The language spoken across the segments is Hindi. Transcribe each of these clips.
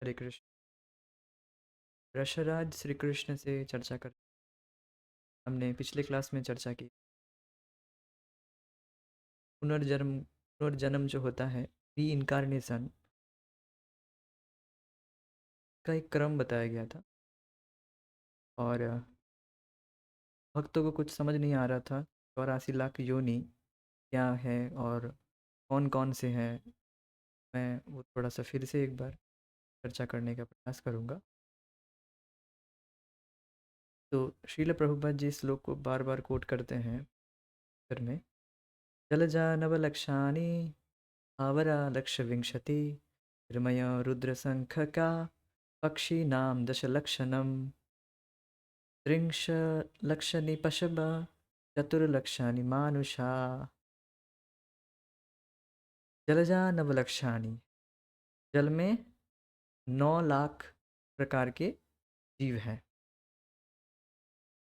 हरे कृष्ण। रसराज श्री कृष्ण से चर्चा कर हमने पिछले क्लास में चर्चा की। पुनर्जन्म पुनर्जन्म जो होता है, री इनकारनेशन का एक क्रम बताया गया था। और भक्तों को कुछ समझ नहीं आ रहा था 84 लाख योनि क्या है और कौन कौन से हैं। मैं वो थोड़ा सा फिर से एक बार चर्चा करने का प्रयास करूँगा। तो श्रील प्रभुपाद जी श्लोक को बार बार कोट करते हैं घर में। जलजा नवलक्षाणि आवरा लक्ष विंशति निर्मय रुद्रशंख का पक्षिणां दशलक्षणं त्रिंशलक्षणि पशव चतुर्लक्षाणि मानुषा। जलजा नवलक्षाणि, जल में 9 लाख प्रकार के जीव हैं।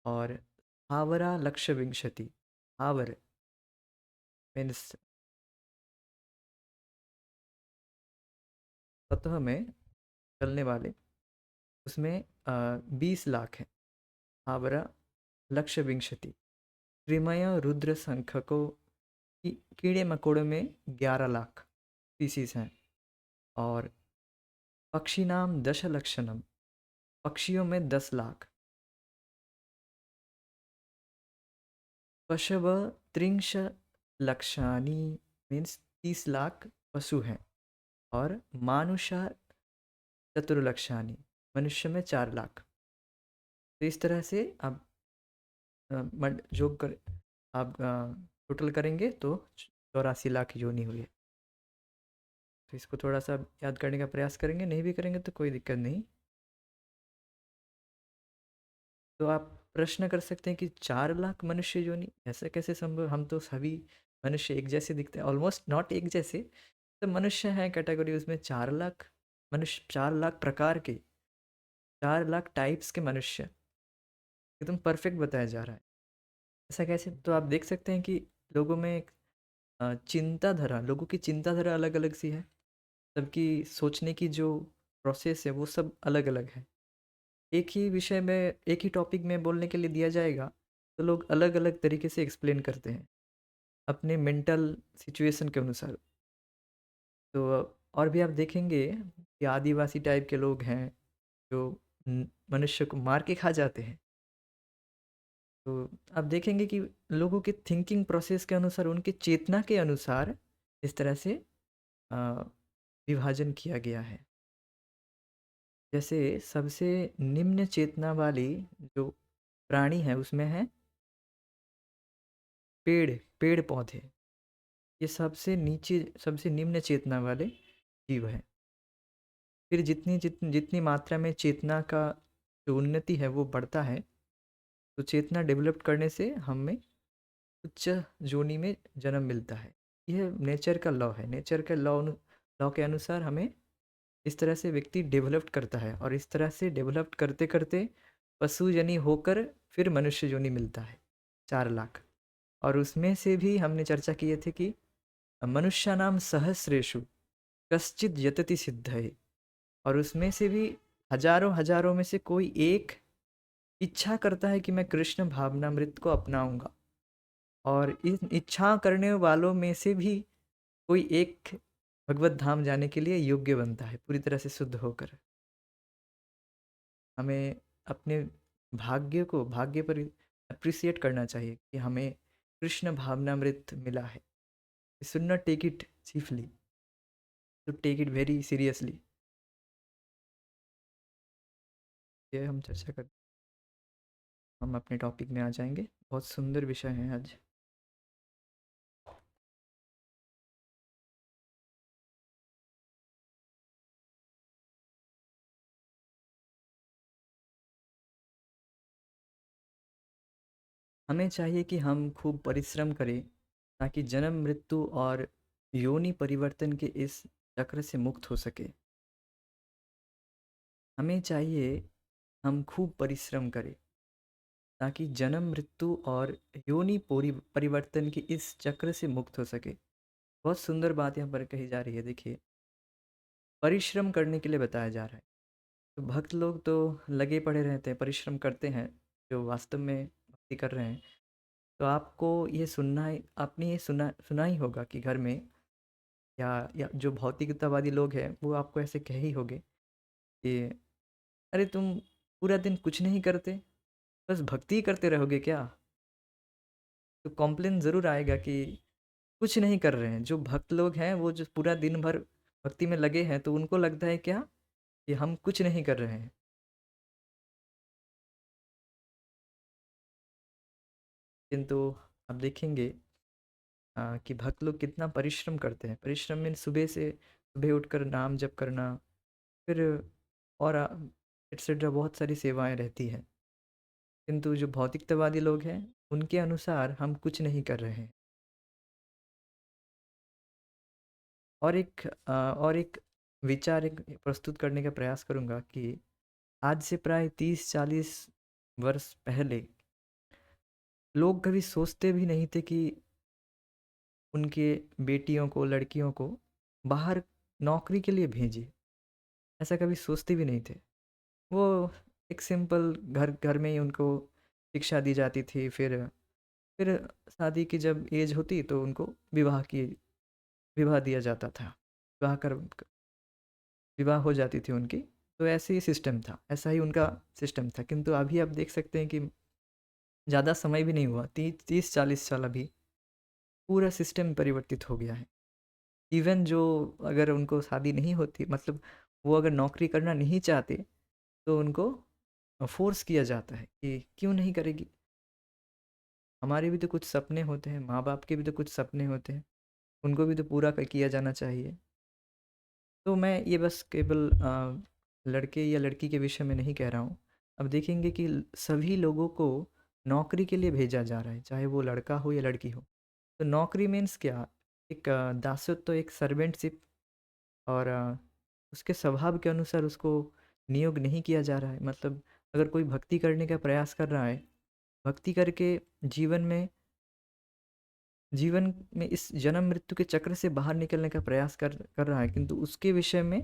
और हावरा लक्ष विंशति, हावर मीन्स सतह में चलने वाले, उसमें 20 लाख हैं। हावरा लक्ष विंशति। त्रिमय रुद्र शंख को कीड़े मकोड़ों में 11 लाख स्पीसीज हैं। और पक्षी नाम दशलक्षणम, पक्षियों में 10 लाख। पशव त्रिंश लक्षानी मीन्स 30 लाख पशु हैं। और मानुषा चतुर्लक्षानी, मनुष्य में 4 लाख। तो इस तरह से आप जोग कर आप टोटल करेंगे तो 84 लाख योनि हुई है। तो इसको थोड़ा सा याद करने का प्रयास करेंगे, नहीं भी करेंगे तो कोई दिक्कत नहीं। तो आप प्रश्न कर सकते हैं कि 4 लाख मनुष्य योनि ऐसा कैसे संभव, हम तो सभी मनुष्य एक जैसे दिखते हैं, ऑलमोस्ट नॉट एक जैसे। तो मनुष्य हैं कैटेगरी, उसमें 4 लाख मनुष्य, 4 लाख प्रकार के, 4 लाख टाइप्स के मनुष्य, एकदम परफेक्ट बताया जा रहा है। ऐसा कैसे? तो आप देख सकते हैं कि लोगों में एक चिंताधारा, लोगों की चिंताधारा अलग अलग सी है। सबकी सोचने की जो प्रोसेस है वो सब अलग अलग है। एक ही विषय में, एक ही टॉपिक में बोलने के लिए दिया जाएगा तो लोग अलग अलग तरीके से एक्सप्लेन करते हैं अपने मेंटल सिचुएशन के अनुसार। तो और भी आप देखेंगे कि आदिवासी टाइप के लोग हैं जो मनुष्य को मार के खा जाते हैं। तो आप देखेंगे कि लोगों के थिंकिंग प्रोसेस के अनुसार, उनके चेतना के अनुसार इस तरह से अ, विभाजन किया गया है। जैसे सबसे निम्न चेतना वाली जो प्राणी है उसमें है पेड़, पेड़ पौधे। ये सबसे नीचे, सबसे निम्न चेतना वाले जीव हैं। फिर जितनी जितनी जितनी मात्रा में चेतना का जो उन्नति है वो बढ़ता है, तो चेतना डेवलप करने से हमें उच्च जोनी में जन्म मिलता है। यह नेचर का लॉ है। नेचर के लॉ के अनुसार हमें इस तरह से व्यक्ति डेवलप्ड करता है, और इस तरह से डेवलप्ड करते करते पशु जनी होकर फिर मनुष्य जोनी मिलता है, 4 लाख। और उसमें से भी हमने चर्चा किए थे कि मनुष्यानाम सहस्रेषु कश्चित यतति सिद्धये। और उसमें से भी हजारों हजारों में से कोई एक इच्छा करता है कि मैं कृष्ण भावनामृत को अपनाऊंगा। और इन इच्छा करने वालों में से भी कोई एक भगवत धाम जाने के लिए योग्य बनता है पूरी तरह से शुद्ध होकर। हमें अपने भाग्य पर अप्रिसिएट करना चाहिए कि हमें कृष्ण भावनामृत मिला है। Should not take it cheaply, to take it very seriously. ये हम चर्चा कर, हम अपने टॉपिक में आ जाएंगे। बहुत सुंदर विषय है आज। हमें चाहिए कि हम खूब परिश्रम करें ताकि जन्म मृत्यु और योनि परिवर्तन के इस चक्र से मुक्त हो सके। हमें चाहिए हम खूब परिश्रम करें ताकि जन्म मृत्यु और योनि परिवर्तन के इस चक्र से मुक्त हो सके। बहुत सुंदर बात यहाँ पर कही जा रही है। देखिए, परिश्रम करने के लिए बताया जा रहा है। तो भक्त लोग तो लगे पड़े रहते हैं, परिश्रम करते हैं, जो वास्तव में भक्ति कर रहे हैं। तो आपको ये सुनना ही आपने ये सुना सुना ही होगा कि घर में या जो भौतिकतावादी लोग हैं, वो आपको ऐसे कहे ही होंगे कि अरे तुम पूरा दिन कुछ नहीं करते, बस भक्ति ही करते रहोगे क्या? तो कॉम्प्लेन ज़रूर आएगा कि कुछ नहीं कर रहे हैं। जो भक्त लोग हैं, वो जो पूरा दिन भर भक्ति में लगे हैं, तो उनको लगता है क्या कि हम कुछ नहीं कर रहे हैं। किंतु आप देखेंगे कि भक्त लोग कितना परिश्रम करते हैं। परिश्रम मीन्स सुबह उठकर नाम जप करना, फिर और एटसेट्रा बहुत सारी सेवाएँ रहती हैं। किंतु जो भौतिकतावादी लोग हैं, उनके अनुसार हम कुछ नहीं कर रहे हैं। और एक विचार एक प्रस्तुत करने का प्रयास करूँगा कि आज से प्राय 30-40 वर्ष पहले लोग कभी सोचते भी नहीं थे कि उनके बेटियों को, लड़कियों को बाहर नौकरी के लिए भेजें। ऐसा कभी सोचते भी नहीं थे। वो एक सिंपल घर घर में ही उनको शिक्षा दी जाती थी। फिर शादी की जब एज होती तो उनको विवाह दिया जाता था। विवाह कर विवाह हो जाती थी उनकी। तो ऐसे ही सिस्टम था, ऐसा ही उनका सिस्टम था। किंतु अभी आप देख सकते हैं कि ज़्यादा समय भी नहीं हुआ, 30-40 साल अभी पूरा सिस्टम परिवर्तित हो गया है। इवन जो अगर उनको शादी नहीं होती, मतलब वो अगर नौकरी करना नहीं चाहते, तो उनको फ़ोर्स किया जाता है कि क्यों नहीं करेगी? हमारे भी तो कुछ सपने होते हैं, माँ-बाप के भी तो कुछ सपने होते हैं, उनको भी तो पूरा क किया जाना चाहिए। तो मैं ये बस केवल लड़के या लड़की के विषय में नहीं कह रहा हूँ। अब देखेंगे कि सभी लोगों को नौकरी के लिए भेजा जा रहा है, चाहे वो लड़का हो या लड़की हो। तो नौकरी मीन्स क्या? एक दासत्व, एक सर्वेंटशिप। और उसके स्वभाव के अनुसार उसको नियोग नहीं किया जा रहा है। मतलब अगर कोई भक्ति करने का प्रयास कर रहा है, भक्ति करके जीवन में जीवन में इस जन्म मृत्यु के चक्र से बाहर निकलने का प्रयास कर रहा है, किंतु उसके विषय में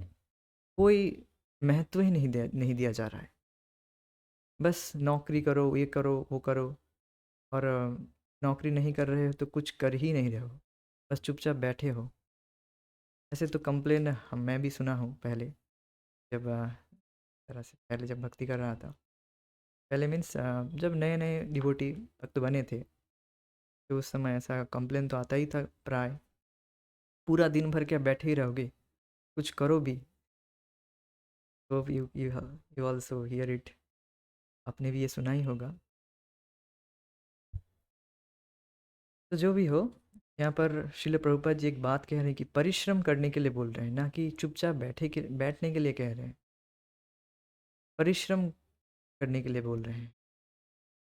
कोई महत्व ही नहीं दिया जा रहा है। बस नौकरी करो, ये करो, वो करो। और नौकरी नहीं कर रहे हो तो कुछ कर ही नहीं रहे हो, बस चुपचाप बैठे हो। ऐसे तो कंप्लेन मैं भी सुना हूँ पहले, जब तरह से पहले जब भक्ति कर रहा था। पहले मीन्स जब नए नए डिवोटी भक्त बने थे, तो उस समय ऐसा कंप्लेन तो आता ही था प्राय। पूरा दिन भर क्या बैठे ही रहोगे, कुछ करो भी। तो यू ऑल्सो हियर इट। आपने भी ये सुना ही होगा। तो जो भी हो, यहाँ पर श्रील प्रभुपाद जी एक बात कह रहे हैं कि परिश्रम करने के लिए बोल रहे हैं, ना कि चुपचाप बैठने के लिए कह रहे हैं। परिश्रम करने के लिए बोल रहे हैं।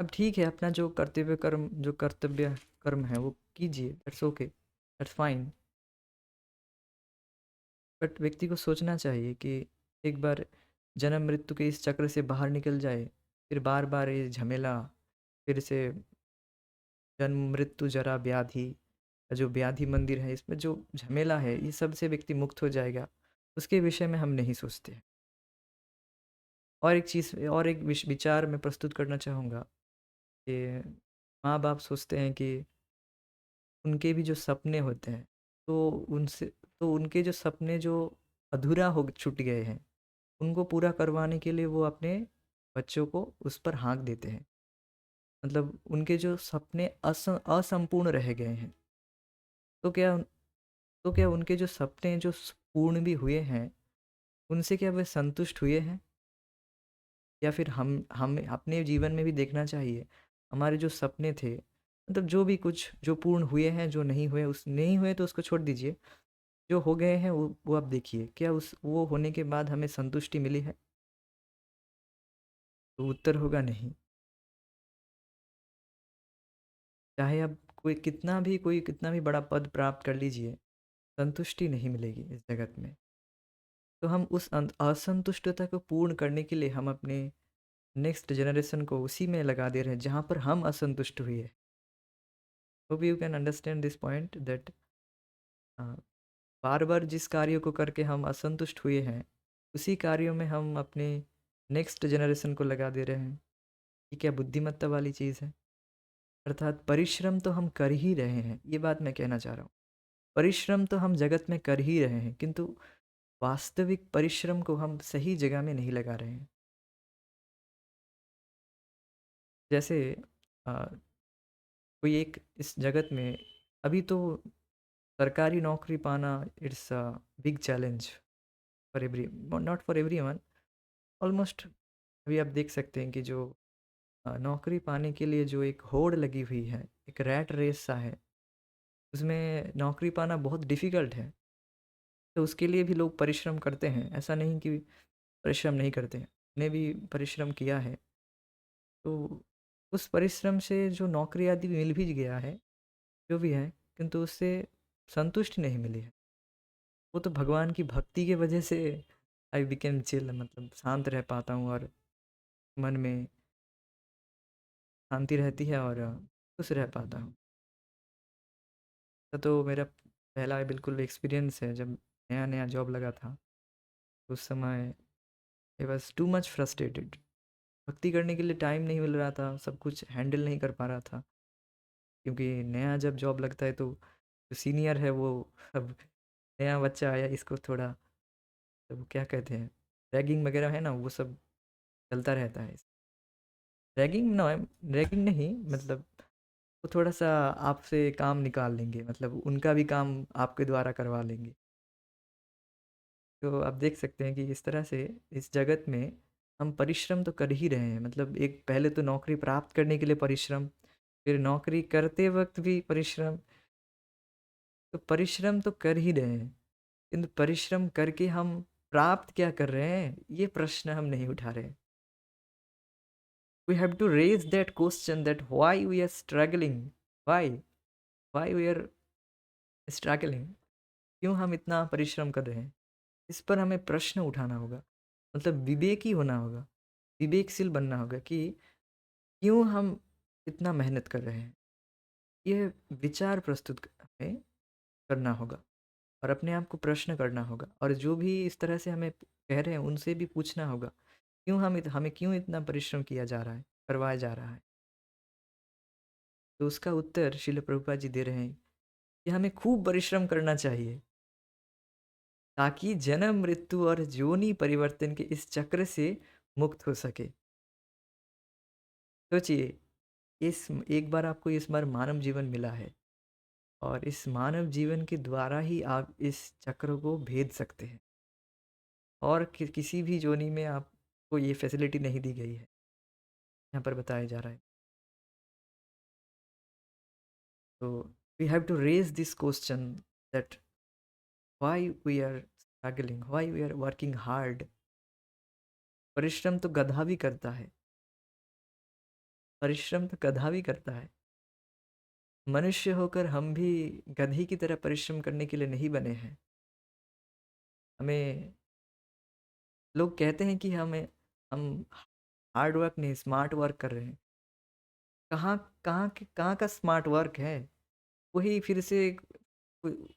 अब ठीक है, अपना जो कर्तव्य कर्म है वो कीजिए, that's okay, that's fine. But व्यक्ति को सोचना चाहिए कि एक बार जन्म मृत्यु के इस चक्र से बाहर निकल जाए, फिर बार बार ये झमेला, फिर से जन्म मृत्यु जरा व्याधि, जो व्याधि मंदिर है, इसमें जो झमेला है, ये सब से व्यक्ति मुक्त हो जाएगा, उसके विषय में हम नहीं सोचते। और एक चीज़ और एक विचार मैं प्रस्तुत करना चाहूँगा कि माँ बाप सोचते हैं कि उनके भी जो सपने होते हैं, तो उनसे तो उनके जो सपने जो अधूरा हो छूट गए हैं, उनको पूरा करवाने के लिए वो अपने बच्चों को उस पर हाँक देते हैं। मतलब उनके जो सपने असंपूर्ण रह गए हैं, तो क्या तो क्या उनके जो सपने जो पूर्ण भी हुए हैं, उनसे क्या वे संतुष्ट हुए हैं? या फिर हम अपने जीवन में भी देखना चाहिए, हमारे जो सपने थे, मतलब जो भी कुछ जो पूर्ण हुए हैं, जो नहीं हुए तो उसको छोड़ दीजिए। जो हो गए हैं वो आप देखिए, क्या उस वो होने के बाद हमें संतुष्टि मिली है? तो उत्तर होगा नहीं। चाहे आप कोई कितना भी बड़ा पद प्राप्त कर लीजिए, संतुष्टि नहीं मिलेगी इस जगत में। तो हम उस असंतुष्टता को पूर्ण करने के लिए हम अपने नेक्स्ट जनरेशन को उसी में लगा दे रहे हैं जहाँ पर हम असंतुष्ट हुए हैं। Hope you can understand this point that बार-बार जिस कार्य को करके हम असंतुष्ट हुए हैं, उसी कार्यों में हम अपने नेक्स्ट जनरेशन को लगा दे रहे हैं। ये क्या बुद्धिमत्ता वाली चीज़ है? अर्थात परिश्रम तो हम कर ही रहे हैं, ये बात मैं कहना चाह रहा हूँ। परिश्रम तो हम जगत में कर ही रहे हैं, किंतु वास्तविक परिश्रम को हम सही जगह में नहीं लगा रहे हैं। जैसे अ, कोई एक इस जगत में अभी तो सरकारी नौकरी पाना it's a big challenge for every, not for everyone, almost. अभी आप देख सकते हैं कि जो नौकरी पाने के लिए जो एक होड़ लगी हुई है, एक रैट रेस सा है, उसमें नौकरी पाना बहुत डिफ़िकल्ट है। तो उसके लिए भी लोग परिश्रम करते हैं, ऐसा नहीं कि परिश्रम नहीं करते हैं। मैंने भी परिश्रम किया है, तो उस परिश्रम से जो नौकरी आदि मिल भी गया है, जो भी है, किंतु उससे संतुष्टि नहीं मिली है। वो तो भगवान की भक्ति की वजह से आई बिकेम चिल, मतलब शांत रह पाता हूँ और मन में शांति रहती है और खुश रह पाता हूँ। तो मेरा पहला बिल्कुल एक्सपीरियंस है जब नया-नया जॉब लगा था, उस समय I was too much frustrated. भक्ति करने के लिए टाइम नहीं मिल रहा था, सब कुछ हैंडल नहीं कर पा रहा था, क्योंकि नया जब जॉब लगता है तो जो सीनियर है वो अब नया बच्चा आया, इसको थोड़ा, तो क्या कहते हैं, रैगिंग वगैरह है ना, वो सब चलता रहता है। रैगिंग ना, रैगिंग नहीं, मतलब वो थोड़ा-सा आपसे काम निकाल लेंगे, मतलब उनका भी काम आपके द्वारा करवा लेंगे। तो आप देख सकते हैं कि इस तरह से इस जगत में हम परिश्रम तो कर ही रहे हैं, मतलब एक पहले तो नौकरी प्राप्त करने के लिए परिश्रम, फिर नौकरी करते वक़्त भी परिश्रम, तो परिश्रम तो कर ही रहे हैं। किंतु परिश्रम करके हम प्राप्त क्या कर रहे हैं? ये प्रश्न हम नहीं उठा रहे हैं। We have to raise that question that why we are struggling? Why? Why we are struggling? क्यों हम इतना परिश्रम कर रहे हैं? इस पर हमें प्रश्न उठाना होगा। मतलब विवेकी होना होगा, विवेकशील बनना होगा कि क्यों हम इतना मेहनत कर रहे हैं? ये विचार प्रस्तुत हमें करना होगा और अपने आप को प्रश्न करना होगा, और जो भी इस तरह से हमें कह रहे हैं उनसे भी पूछना होगा, क्यों हमें क्यों इतना परिश्रम किया जा रहा है, करवाया जा रहा है? तो उसका उत्तर श्रील प्रभुपाद जी दे रहे हैं कि हमें खूब परिश्रम करना चाहिए, ताकि जन्म, मृत्यु और योनि परिवर्तन के इस चक्र से मुक्त हो सके। सोचिए, इस एक बार आपको इस बार मानव जीवन मिला है, और इस मानव जीवन के द्वारा ही आप इस चक्र को भेद सकते हैं, और किसी भी योनि में आपको ये फैसिलिटी नहीं दी गई है, यहाँ पर बताया जा रहा है। तो we have to raise this question that why we are struggling, why we are working hard. परिश्रम तो गधा भी करता है, परिश्रम तो गधा भी करता है। मनुष्य होकर हम भी गधे की तरह परिश्रम करने के लिए नहीं बने हैं। हमें लोग कहते हैं कि हम हार्ड वर्क नहीं, स्मार्ट वर्क कर रहे हैं। कहाँ कहाँ का स्मार्ट वर्क है? वही फिर से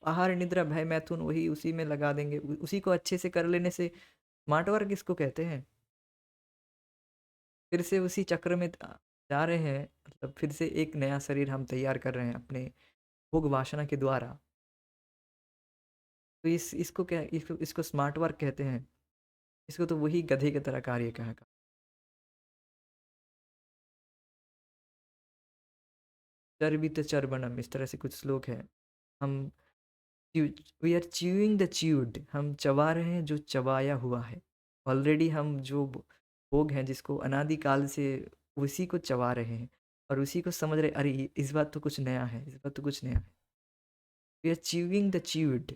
आहार निद्रा भय मैथुन, वही उसी में लगा देंगे, उसी को अच्छे से कर लेने से स्मार्ट वर्क किसको कहते हैं? फिर से उसी चक्र में जा रहे हैं, मतलब फिर से एक नया शरीर हम तैयार कर रहे हैं अपने भोग वासना के द्वारा। तो इसको क्या, इसको स्मार्ट वर्क कहते हैं? इसको तो वही गधे की तरह कार्य कहेगा। चर्बित चर्वणम, इस तरह से कुछ श्लोक है। हम we are chewing the chewed, हम चबा रहे हैं जो चबाया हुआ है। ऑलरेडी हम जो भोग हैं जिसको अनादिकाल से, उसी को चबा रहे हैं और उसी को समझ रहे, अरे इस बात तो कुछ नया है, इस बात तो कुछ नया है। We are chewing the chewed,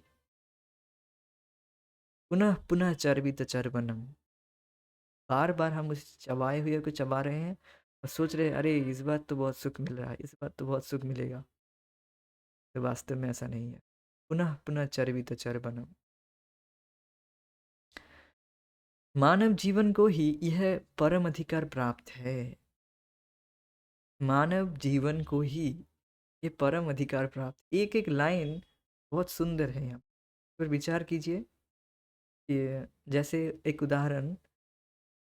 पुनः पुनः चर्बित चर्वणम। बार बार हम उस चबाए हुए को चबा रहे हैं और सोच रहे हैं, अरे इस बार तो बहुत सुख मिल रहा है, इस बार तो बहुत सुख मिलेगा। तो वास्तव में ऐसा नहीं है। पुनः पुनः चर्वित चर्वणम। मानव जीवन को ही यह परम अधिकार प्राप्त है। मानव जीवन को ही ये परम अधिकार प्राप्त, एक एक लाइन बहुत सुंदर है यहाँ। पर विचार कीजिए कि जैसे एक उदाहरण,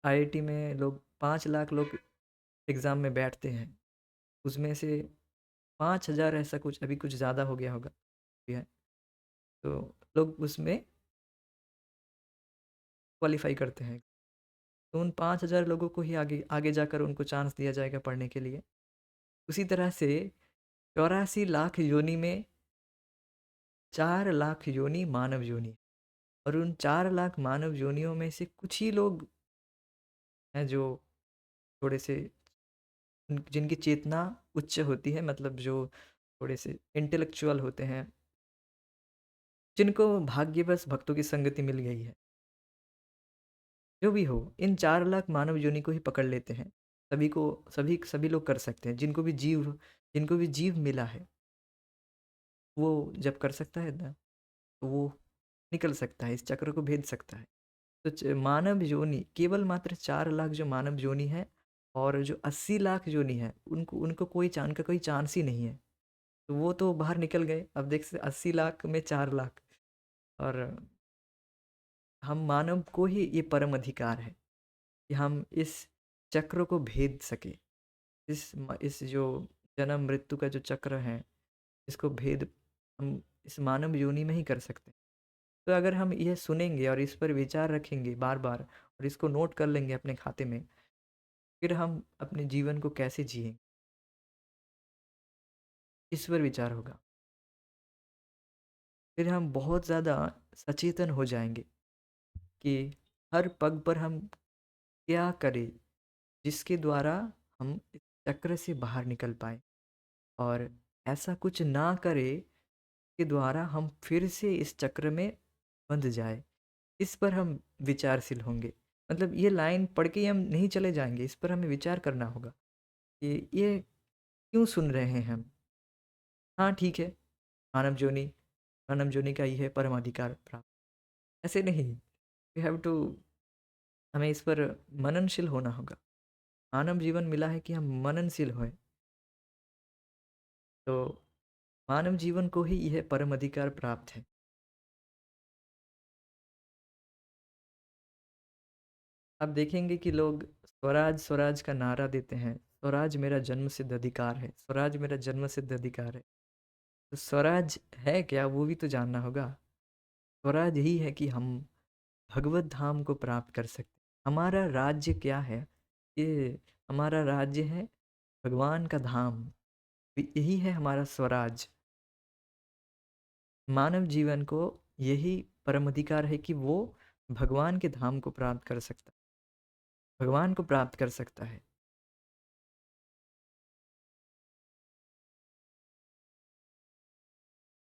आईआईटी में लोग 5 लाख लोग एग्ज़ाम में बैठते हैं, उसमें से 5,000 ऐसा कुछ, अभी कुछ ज़्यादा हो गया होगा, भी है, तो लोग उसमें क्वालिफाई करते हैं। तो उन 5,000 लोगों को ही आगे आगे जाकर उनको चांस दिया जाएगा पढ़ने के लिए। उसी तरह से 84 लाख योनि में 4 लाख योनि मानव योनि, और उन 4 लाख मानव योनियों में से कुछ ही लोग हैं जो थोड़े से जिनकी चेतना उच्च होती है, मतलब जो थोड़े से इंटेलेक्चुअल होते हैं, जिनको भाग्यवश भक्तों की संगति मिल गई है। जो भी हो, इन 4 लाख मानव योनि को ही पकड़ लेते हैं। सभी को, सभी लोग कर सकते हैं, जिनको भी जीव मिला है, वो जब कर सकता है ना, तो वो निकल सकता है, इस चक्र को भेद सकता है। तो मानव योनि केवल मात्र 4 लाख जो मानव योनि है, और जो 80 लाख योनि है, उनको उनको कोई चांस ही नहीं है। तो वो तो बाहर निकल गए। अब देख सकते 80 लाख में 4 लाख, और हम मानव को ही ये परम अधिकार है कि हम इस चक्र को भेद सके। इस जो जन्म मृत्यु का जो चक्र है, इसको भेद हम इस मानव योनि में ही कर सकते हैं। तो अगर हम यह सुनेंगे और इस पर विचार रखेंगे बार बार, और इसको नोट कर लेंगे अपने खाते में, फिर हम अपने जीवन को कैसे जिएंगे, इस पर विचार होगा। फिर हम बहुत ज़्यादा सचेतन हो जाएंगे कि हर पग पर हम क्या करें, जिसके द्वारा हम इस चक्र से बाहर निकल पाए, और ऐसा कुछ ना करें के द्वारा हम फिर से इस चक्र में बंध जाए। इस पर हम विचारशील होंगे। मतलब ये लाइन पढ़ के ही हम नहीं चले जाएंगे, इस पर हमें विचार करना होगा कि ये क्यों सुन रहे हैं हम। हाँ ठीक है, मानव जोनी मानव जोनी का ही है परमाधिकार प्राप्त, ऐसे नहीं। वी हैव टू, हमें इस पर मननशील होना होगा। मानव जीवन मिला है कि हम मननशील हों। तो मानव जीवन को ही यह परम अधिकार प्राप्त है। आप देखेंगे कि लोग स्वराज स्वराज का नारा देते हैं, स्वराज मेरा जन्म सिद्ध अधिकार है, स्वराज मेरा जन्म सिद्ध अधिकार है। तो स्वराज है क्या, वो भी तो जानना होगा। स्वराज यही है कि हम भगवत धाम को प्राप्त कर सकते हैं। हमारा राज्य क्या है, ये हमारा राज्य है भगवान का धाम, यही है हमारा स्वराज। मानव जीवन को यही परम अधिकार है कि वो भगवान के धाम को प्राप्त कर सकता है, भगवान को प्राप्त कर सकता है।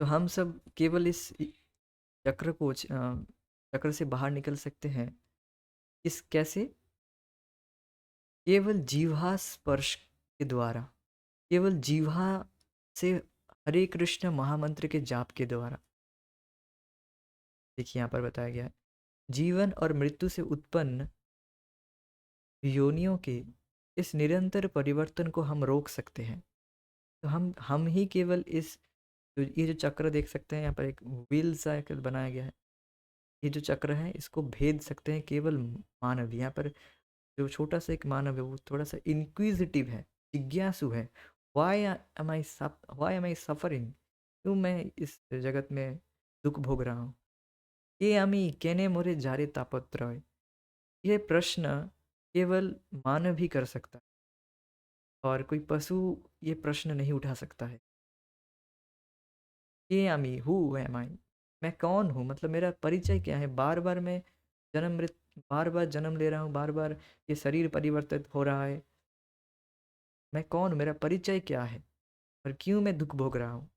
तो हम सब केवल इस चक्र से बाहर निकल सकते हैं। इस कैसे? केवल जीवा स्पर्श के द्वारा, केवल जीवा से हरे कृष्ण महामंत्र के जाप के द्वारा। देखिए यहाँ पर बताया गया है, जीवन और मृत्यु से उत्पन्न योनियों के इस निरंतर परिवर्तन को हम रोक सकते हैं। तो हम ही केवल इस ये जो चक्र देख सकते हैं, यहाँ पर एक व्हील साइकिल बनाया गया है, ये जो चक्र है इसको भेद सकते हैं केवल मानव। यहाँ पर जो छोटा सा एक मानव है, वो थोड़ा सा इंक्विजिटिव है, जिज्ञासु है। वाई एम आई सफरिंग, क्यों मैं इस जगत में दुख भोग रहा हूँ। ये आमी केने मोरे जारे तापत्रय, ये प्रश्न केवल मानव ही कर सकता है, और कोई पशु ये प्रश्न नहीं उठा सकता है। ये आमी हु एम आई, मैं कौन हूँ, मतलब मेरा परिचय क्या है। बार बार मैं बार बार जन्म ले रहा हूँ, बार बार ये शरीर परिवर्तित हो रहा है। मैं कौन हूँ, मेरा परिचय क्या है, और क्यों मैं दुख भोग रहा हूँ।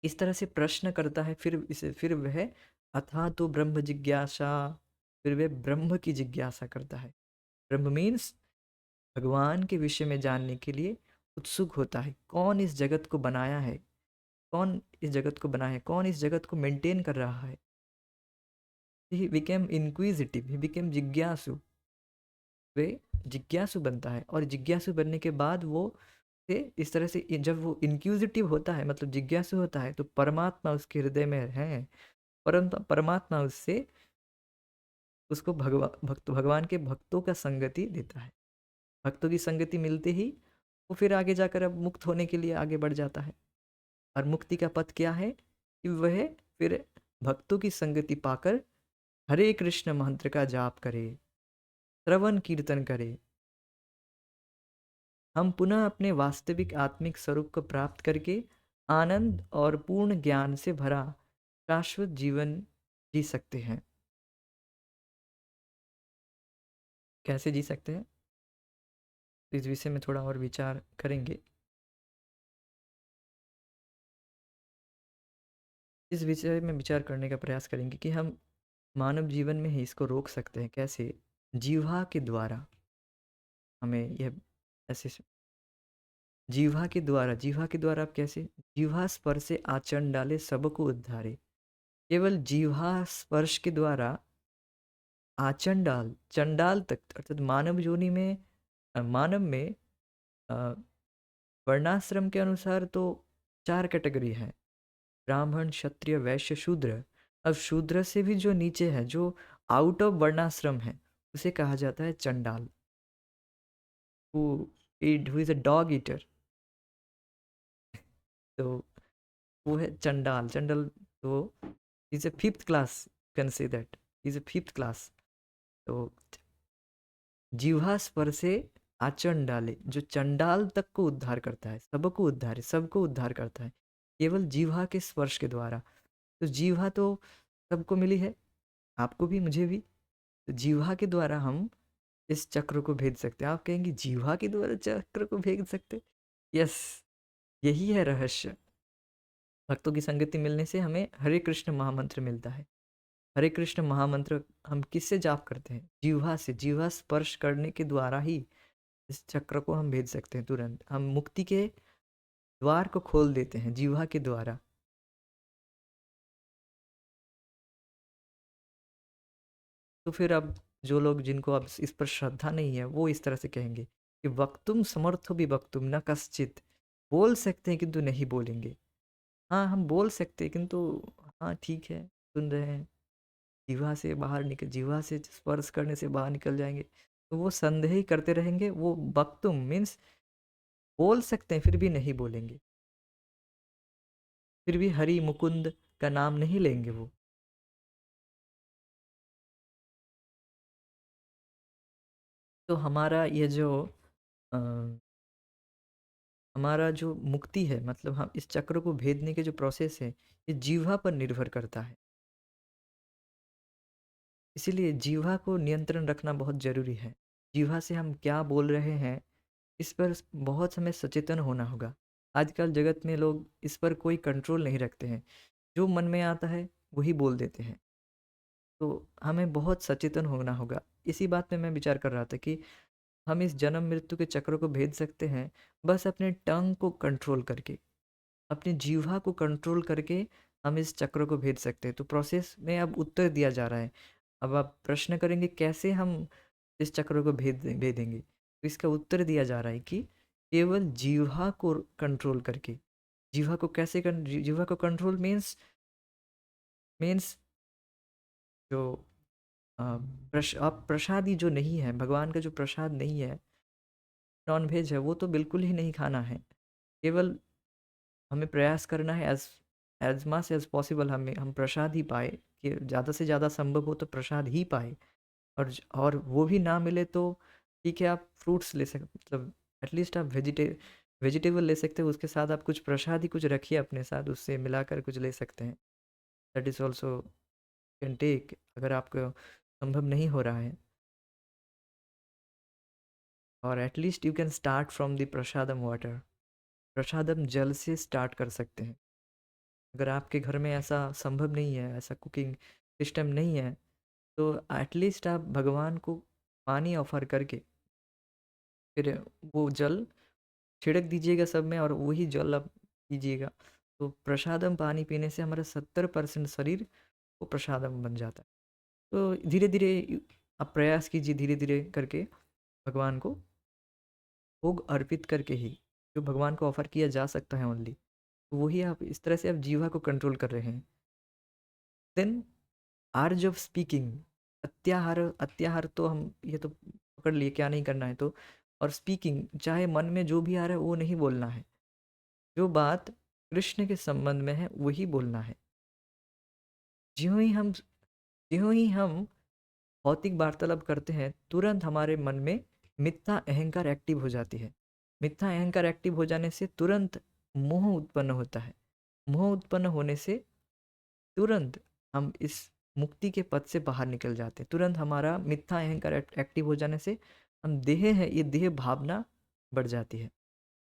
इस तरह से प्रश्न करता है। फिर वह अथा तो ब्रह्म जिज्ञासा, फिर वह ब्रह्म की जिज्ञासा करता है। ब्रह्म मीन्स भगवान के विषय में जानने के लिए उत्सुक होता है। कौन इस जगत को बनाया है, कौन इस जगत को बनाया है, कौन इस जगत को मेंटेन कर रहा है। He became inquisitive, he became जिज्ञासु। वे जिज्ञासु बनता है, और जिज्ञासु बनने के बाद वो से इस तरह से जब वो इंक्विजिटिव होता है, मतलब जिज्ञासु होता है, तो परमात्मा उसके हृदय में है। परमात्मा उससे उसको भगवान के भक्तों का संगति देता है। भक्तों की संगति मिलते ही वो फिर आगे जाकर अब मुक्त होने के लिए आगे बढ़ जाता है। और मुक्ति का पथ क्या है कि वह फिर भक्तों की संगति पाकर हरे कृष्ण मंत्र का जाप करे, श्रवण कीर्तन करे। हम पुनः अपने वास्तविक आत्मिक स्वरूप को प्राप्त करके आनंद और पूर्ण ज्ञान से भरा शाश्वत जीवन जी सकते हैं। कैसे जी सकते हैं, इस विषय में थोड़ा और विचार करेंगे। इस विषय में विचार करने का प्रयास करेंगे कि हम मानव जीवन में ही इसको रोक सकते हैं कैसे। जीवा के द्वारा हमें यह ऐसे जीवा के द्वारा आप कैसे, जीवा स्पर्श से आचरण डाले सबको उद्धारे। केवल जीवा स्पर्श के द्वारा आचरण डाल चंडाल तक, अर्थात मानव योनि में मानव में अ, वर्णाश्रम के अनुसार तो 4 कैटेगरी है, ब्राह्मण क्षत्रिय वैश्य शूद्र। अब शूद्र से भी जो नीचे है, जो आउट ऑफ वर्णाश्रम है, उसे कहा जाता है चंडाल। Who is a dog eater, तो वो है चंडाल। चंडाल तो is a fifth class, can say that is a fifth class. तो जिह्वा स्पर से आचरण डाले, जो चंडाल तक को उद्धार करता है, सबको उद्धार, सबको उद्धार करता है केवल जीवा के स्पर्श के द्वारा। तो जीवा तो सबको मिली है, आपको भी मुझे भी। तो जीवा के द्वारा हम इस चक्र को भेद सकते हैं। आप कहेंगे जीवा के द्वारा चक्र को भेद सकते? यस, यही है रहस्य। भक्तों की संगति मिलने से हमें हरे कृष्ण महामंत्र मिलता है। हरे कृष्ण महामंत्र हम किससे जाप करते हैं? जीवा से। जीवा स्पर्श करने के द्वारा ही इस चक्र को हम भेज सकते हैं। तुरंत हम मुक्ति के द्वार को खोल देते हैं जीवा के द्वारा। तो फिर अब जो लोग, जिनको अब इस पर श्रद्धा नहीं है, वो इस तरह से कहेंगे कि वक्तुम समर्थो भी वक्तुम न कश्चित। बोल सकते हैं किंतु नहीं बोलेंगे। हाँ, हम बोल सकते हैं किंतु, हाँ ठीक है, सुन रहे हैं, जीवा से बाहर निकल, जीवा से स्पर्श करने से बाहर निकल जाएंगे। तो वो संदेह ही करते रहेंगे। वो वक्तुम मीन्स बोल सकते हैं फिर भी नहीं बोलेंगे, फिर भी हरि मुकुंद का नाम नहीं लेंगे वो। तो हमारा ये जो अ, हमारा जो मुक्ति है, मतलब हम इस चक्र को भेदने के जो प्रोसेस है, ये जीवा पर निर्भर करता है। इसीलिए जीवा को नियंत्रण रखना बहुत ज़रूरी है। जीवा से हम क्या बोल रहे हैं, इस पर बहुत हमें सचेतन होना होगा। आजकल जगत में लोग इस पर कोई कंट्रोल नहीं रखते हैं, जो मन में आता है वही बोल देते हैं। तो हमें बहुत सचेतन होना होगा। इसी बात पे मैं विचार कर रहा था कि हम इस जन्म मृत्यु के चक्र को भेद सकते हैं बस अपने टंग को कंट्रोल करके, अपनी जीवा को कंट्रोल करके हम इस चक्र को भेद सकते हैं। तो प्रोसेस में अब उत्तर दिया जा रहा है। अब आप प्रश्न करेंगे कैसे हम इस चक्र को भेदेंगे, तो इसका उत्तर दिया जा रहा है कि केवल जीवा को कंट्रोल करके। जीवा को कैसे जीवा को कंट्रोल मीन्स जो आप प्रसादी जो नहीं है, भगवान का जो प्रसाद नहीं है, नॉन वेज है, वो तो बिल्कुल ही नहीं खाना है। केवल हमें प्रयास करना है as as much as possible हम प्रसाद ही पाए, कि ज़्यादा से ज़्यादा संभव हो तो प्रसाद ही पाए। और वो भी ना मिले तो ठीक है, आप फ्रूट्स ले सकते, मतलब एटलीस्ट आप वेजिटेबल ले सकते हो, उसके साथ आप कुछ प्रसाद ही कुछ रखिए अपने साथ, उससे मिलाकर कुछ ले सकते हैं। That is also can take, अगर आपको संभव नहीं हो रहा है। और at least you can start from the prasadam water. प्रसादम जल से स्टार्ट कर सकते हैं। अगर आपके घर में ऐसा संभव नहीं है, ऐसा कुकिंग सिस्टम नहीं है, तो एटलीस्ट आप भगवान को पानी ऑफर करके फिर वो जल छिड़क दीजिएगा सब में, और वही जल आप पीजिएगा। तो प्रसादम पानी पीने से हमारा 70% शरीर वो प्रसादम बन जाता है। तो धीरे धीरे आप प्रयास कीजिए, धीरे धीरे करके भगवान को भोग अर्पित करके ही। जो भगवान को ऑफ़र किया जा सकता है ओनली, तो वही आप इस तरह से आप जीवा को कंट्रोल कर रहे हैं। देन आर्ज ऑफ स्पीकिंग, अत्याहार, अत्याहार तो हम ये तो पकड़ लिए क्या नहीं करना है तो, और स्पीकिंग चाहे मन में जो भी आ रहा है वो नहीं बोलना है, जो बात कृष्ण के संबंध में है वही बोलना है। ज्यों ही हम ज्यों ही हम भौतिक वार्तालाप करते हैं तुरंत हमारे मन में मिथ्या अहंकार एक्टिव हो जाती है। मिथ्या अहंकार एक्टिव हो जाने से तुरंत मोह उत्पन्न होता है। मोह उत्पन्न होने से तुरंत हम इस मुक्ति के पथ से बाहर निकल जाते हैं। तुरंत हमारा मिथ्या अहंकार एक्टिव हो जाने से हम देह है, ये देह भावना बढ़ जाती है,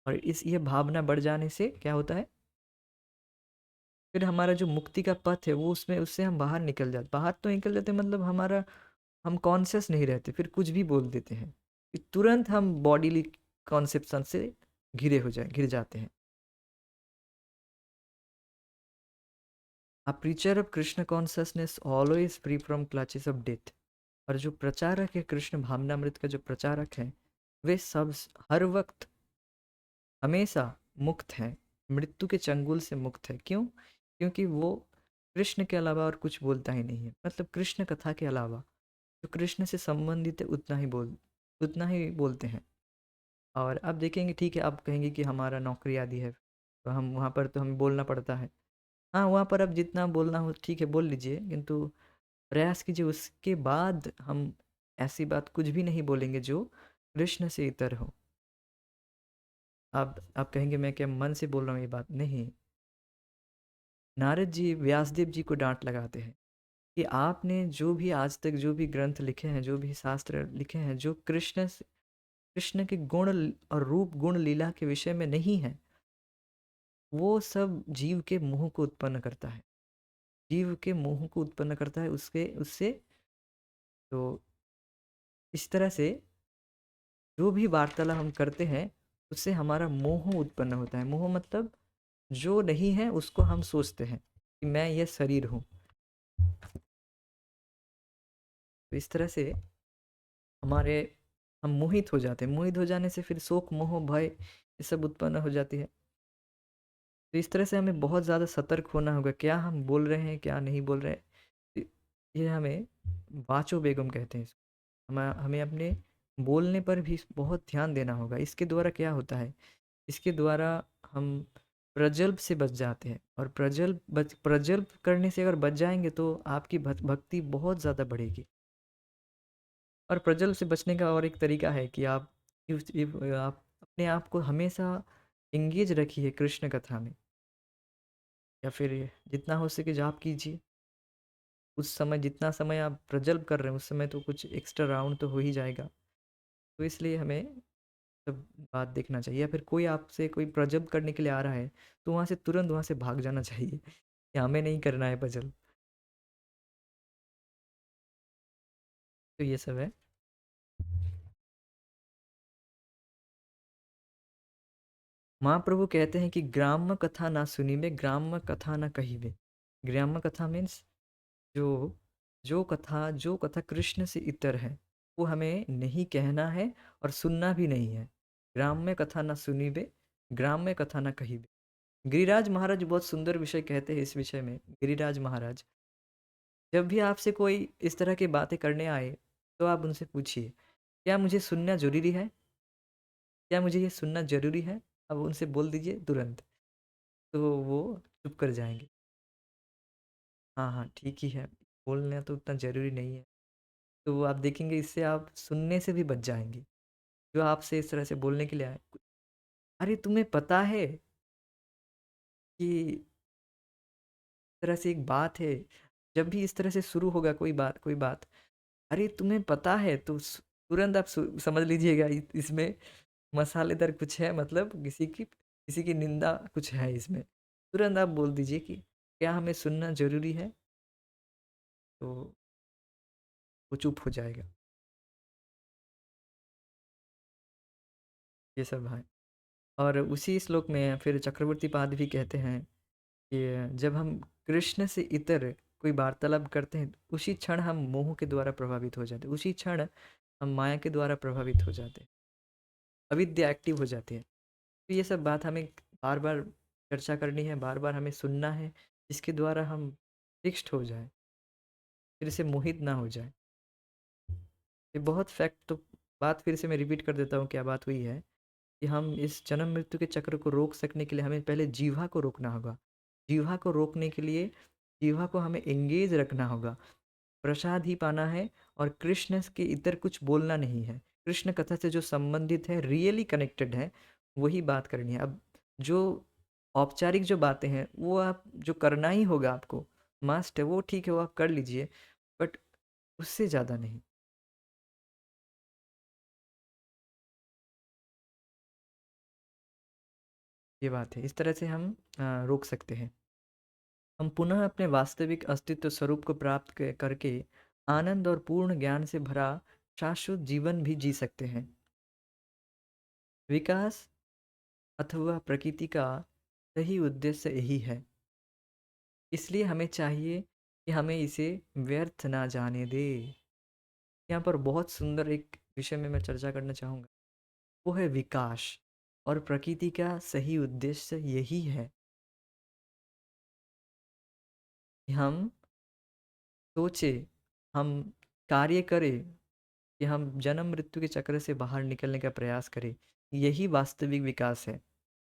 और इस ये भावना बढ़ जाने से क्या होता है, फिर हमारा जो मुक्ति का पथ है वो उसमें उससे हम बाहर निकल जाते, बाहर तो निकल जाते मतलब हमारा हम कॉन्शियस नहीं रहते, फिर कुछ भी बोल देते हैं, फिर तुरंत हम बॉडीली कॉन्सेप्शन से घिर जाते हैं। A preacher of Krishna consciousness always free from clutches of death. और जो प्रचारक है कृष्ण भावनामृत का जो प्रचारक है, वे सब हर वक्त हमेशा मुक्त हैं, मृत्यु के चंगुल से मुक्त है। क्यों? क्योंकि वो कृष्ण के अलावा और कुछ बोलता ही नहीं है, मतलब कृष्ण कथा के अलावा जो कृष्ण से संबंधित है उतना ही बोलते हैं। और अब देखेंगे, ठीक है, आप कहेंगे कि हमारा नौकरी आदि है तो हम वहाँ पर तो हमें बोलना पड़ता है। हाँ, वहाँ पर अब जितना बोलना हो ठीक है बोल लीजिए, किंतु प्रयास कीजिए उसके बाद हम ऐसी बात कुछ भी नहीं बोलेंगे जो कृष्ण से इतर हो। आप कहेंगे मैं क्या मन से बोल रहा हूँ ये बात? नहीं। नारद जी व्यासदेव जी को डांट लगाते हैं कि आपने जो भी आज तक जो भी ग्रंथ लिखे हैं, जो भी शास्त्र लिखे हैं, जो कृष्ण के और रूप गुण लीला के विषय में नहीं है, वो सब जीव के मोह को उत्पन्न करता है। जीव के मोह को उत्पन्न करता है, उसके उससे तो इस तरह से जो भी वार्तालाप हम करते हैं उससे हमारा मोह उत्पन्न होता है। मोह मतलब जो नहीं है उसको हम सोचते हैं कि मैं ये शरीर हूँ। तो इस तरह से हमारे हम मोहित हो जाते हैं, मोहित हो जाने से फिर शोक मोह भय ये सब उत्पन्न हो जाती है। तो इस तरह से हमें बहुत ज़्यादा सतर्क होना होगा, क्या हम बोल रहे हैं क्या नहीं बोल रहे हैं। ये हमें वाचो बेगम कहते हैं इसको। हमें अपने बोलने पर भी बहुत ध्यान देना होगा। इसके द्वारा क्या होता है, इसके द्वारा हम प्रजल्प से बच जाते हैं, और प्रजल्प करने से अगर बच जाएंगे तो आपकी भक्ति बहुत ज़्यादा बढ़ेगी। और प्रजल्प से बचने का और एक तरीका है कि आप अपने आप को हमेशा इंगेज रखिए कृष्ण कथा में, या फिर जितना हो सके जाप कीजिए। उस समय जितना समय आप प्रजल्प कर रहे हैं उस समय तो कुछ एक्स्ट्रा राउंड तो हो ही जाएगा। तो इसलिए हमें सब बात देखना चाहिए, या फिर कोई आपसे कोई प्रजल्प करने के लिए आ रहा है तो वहाँ से तुरंत वहाँ से भाग जाना चाहिए कि हमें नहीं करना है प्रजल्प। तो ये सब है। महाप्रभु कहते हैं कि ग्राम्य कथा ना सुनी में, ग्राम्य कथा ना कही में। ग्राम्य कथा मीन्स जो जो कथा कृष्ण से इतर है वो हमें नहीं कहना है और सुनना भी नहीं है। ग्राम्य कथा ना सुनी बे, ग्राम्य कथा ना कही बे। गिरिराज महाराज बहुत सुंदर विषय कहते हैं इस विषय में। गिरिराज महाराज, जब भी आपसे कोई इस तरह की बातें करने आए तो आप उनसे पूछिए क्या मुझे सुनना जरूरी है, क्या मुझे ये सुनना जरूरी है। अब उनसे बोल दीजिए तुरंत, तो वो चुप कर जाएंगे। हाँ हाँ ठीक ही है, बोलना तो उतना ज़रूरी नहीं है। तो आप देखेंगे इससे आप सुनने से भी बच जाएंगे, जो आपसे इस तरह से बोलने के लिए आए। अरे तुम्हें पता है कि इस तरह से एक बात है, जब भी इस तरह से शुरू होगा कोई बात, अरे तुम्हें पता है, तो तुरंत आप समझ लीजिएगा इसमें मसालेदार कुछ है, मतलब किसी की निंदा कुछ है इसमें। तुरंत आप बोल दीजिए कि क्या हमें सुनना ज़रूरी है, तो वो चुप हो जाएगा। ये सब है। और उसी श्लोक में फिर चक्रवर्ती पाद भी कहते हैं कि जब हम कृष्ण से इतर कोई वार्तालाप करते हैं उसी क्षण हम मोह के द्वारा प्रभावित हो जाते हैं, उसी क्षण हम माया के द्वारा प्रभावित हो जाते हैं, अविद्या एक्टिव हो जाती है। तो ये सब बात हमें बार-बार चर्चा करनी है, बार-बार हमें सुनना है, जिसके द्वारा हम फिक्स्ड हो जाएँ, फिर से मोहित ना हो जाएँ। ये बहुत फैक्ट तो बात फिर से मैं रिपीट कर देता हूँ, क्या बात हुई है कि हम इस जन्म मृत्यु के चक्र को रोक सकने के लिए हमें पहले जीवा को रोकना होगा। जीवा को रोकने के लिए जीवा को हमें एंगेज रखना होगा। प्रसाद ही पाना है और कृष्ण के इतर कुछ बोलना नहीं है। कृष्ण कथा से जो संबंधित है, रियली कनेक्टेड है, वही बात करनी है। अब जो औपचारिक जो बातें हैं, वो आप जो करना ही होगा आपको, मस्ट है, वो ठीक है, वो आप कर लीजिए, बट उससे ज़्यादा नहीं। ये बात है। इस तरह से हम रोक सकते हैं। हम पुनः अपने वास्तविक अस्तित्व स्वरूप को प्राप्त करके आनंद और पूर्ण ज्ञान से भरा शाश्वत जीवन भी जी सकते हैं। विकास अथवा प्रकृति का सही उद्देश्य यही है। इसलिए हमें चाहिए कि हमें इसे व्यर्थ ना जाने दे। यहाँ पर बहुत सुंदर एक विषय में मैं चर्चा करना चाहूँगा, वो है विकास। और प्रकृति का सही उद्देश्य यही है कि हम सोचे, हम कार्य करें, कि हम जन्म मृत्यु के चक्र से बाहर निकलने का प्रयास करें। यही वास्तविक विकास है।